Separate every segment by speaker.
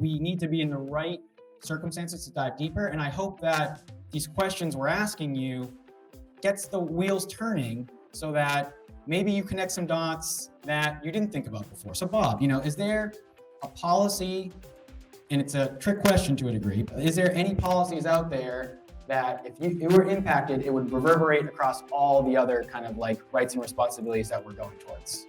Speaker 1: we need to be in the right circumstances to dive deeper. And I hope that these questions we're asking you gets the wheels turning so that maybe you connect some dots that you didn't think about before. So Bob, is there a policy, and it's a trick question to a degree, but is there any policies out there that if you were impacted, it would reverberate across all the other kind of like rights and responsibilities that we're going towards?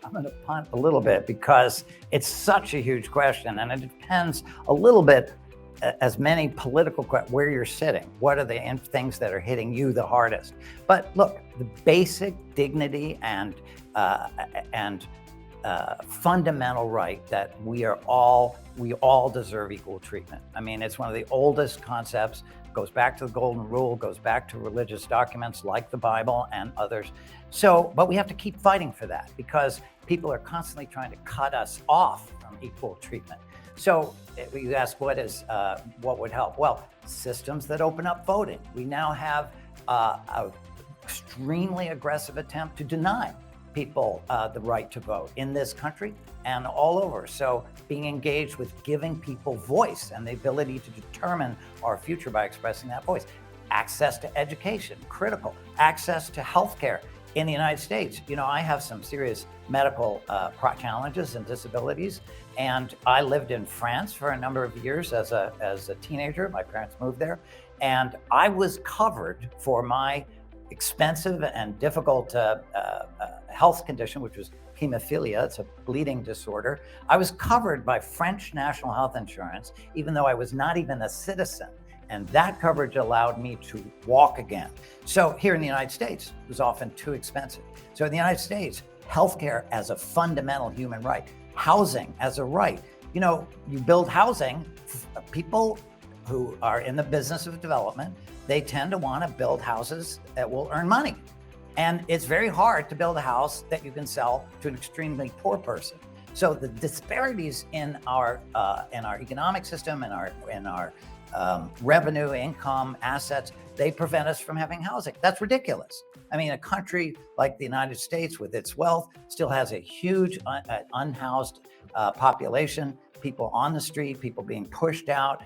Speaker 2: I'm going to punt a little bit because it's such a huge question, and it depends a little bit, as many political questions, where you're sitting. What are the things that are hitting you the hardest? But look, the basic dignity and fundamental right that we all deserve equal treatment. I mean, it's one of the oldest concepts. Goes back to the Golden Rule, goes back to religious documents like the Bible and others. So, but we have to keep fighting for that because people are constantly trying to cut us off from equal treatment. So you ask what would help? Well, systems that open up voting. We now have an extremely aggressive attempt to deny people the right to vote in this country and all over. So being engaged with giving people voice and the ability to determine our future by expressing that voice. Access to education, critical. Access to healthcare in the United States. I have some serious medical challenges and disabilities, and I lived in France for a number of years as a teenager. My parents moved there, and I was covered for my expensive and difficult health condition, which was hemophilia. It's a bleeding disorder. I was covered by French national health insurance, even though I was not even a citizen. And that coverage allowed me to walk again. So here in the United States, it was often too expensive. So in the United States, healthcare as a fundamental human right, housing as a right. You build housing, people who are in the business of development, they tend to want to build houses that will earn money. And it's very hard to build a house that you can sell to an extremely poor person. So the disparities in our economic system, in our revenue, income, assets, they prevent us from having housing. That's ridiculous. I mean, a country like the United States with its wealth still has a huge unhoused population, people on the street, people being pushed out,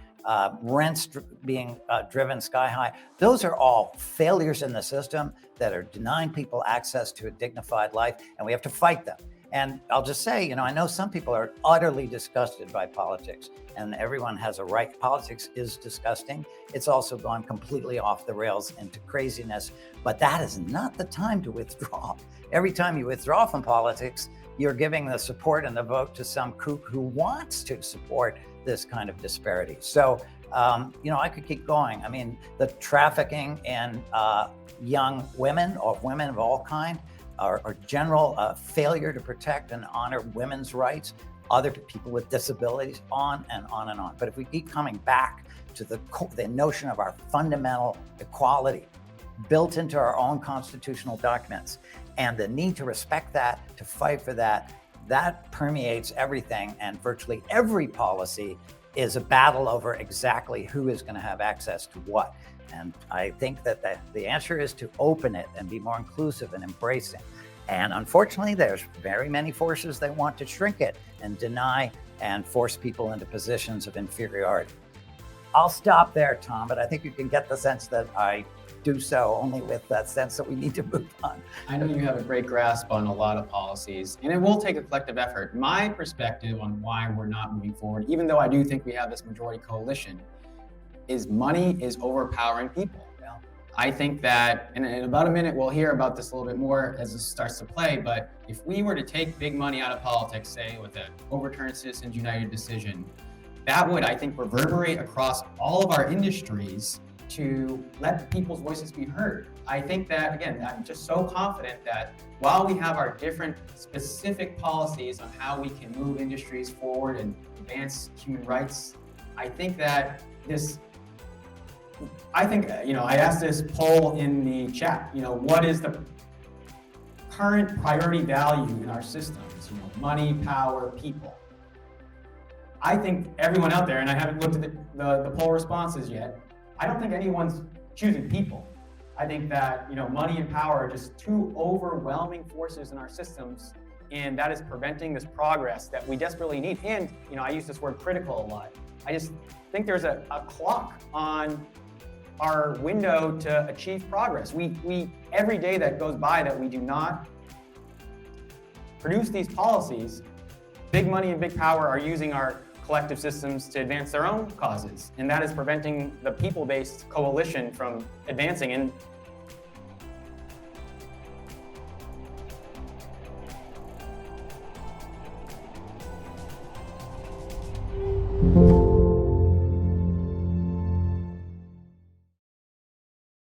Speaker 2: rents being driven sky high. Those are all failures in the system that are denying people access to a dignified life, and we have to fight them. And I'll just say, I know some people are utterly disgusted by politics, and everyone has a right. Politics is disgusting. It's also gone completely off the rails into craziness, but that is not the time to withdraw. Every time you withdraw from politics, you're giving the support and the vote to some kook who wants to support this kind of disparity. So, I could keep going. I mean, the trafficking in young women or women of all kinds, our general failure to protect and honor women's rights, other people with disabilities, on and on and on. But if we keep coming back to the notion of our fundamental equality built into our own constitutional documents and the need to respect that, to fight for that, that permeates everything, and virtually every policy is a battle over exactly who is going to have access to what. And I think that the answer is to open it and be more inclusive and embracing. And unfortunately, there's very many forces that want to shrink it and deny and force people into positions of inferiority. I'll stop there, Tom, but I think you can get the sense that I do so only with that sense that we need to move on.
Speaker 1: I know you have a great grasp on a lot of policies, and it will take a collective effort. My perspective on why we're not moving forward, even though I do think we have this majority coalition, is money is overpowering people. I think that, and in about a minute, we'll hear about this a little bit more as this starts to play, but if we were to take big money out of politics, say with an overturned Citizens United decision, that would, I think, reverberate across all of our industries to let people's voices be heard. I think that, again, I'm just so confident that while we have our different specific policies on how we can move industries forward and advance human rights, I think that I asked this poll in the chat, what is the current priority value in our systems? Money, power, people. I think everyone out there, and I haven't looked at the poll responses yet, I don't think anyone's choosing people. I think that, money and power are just two overwhelming forces in our systems, and that is preventing this progress that we desperately need. And, you know, I use this word critical a lot. I just think there's a clock on our window to achieve progress. We every day that goes by that we do not produce these policies, big money and big power are using our collective systems to advance their own causes. And that is preventing the people-based coalition from advancing. And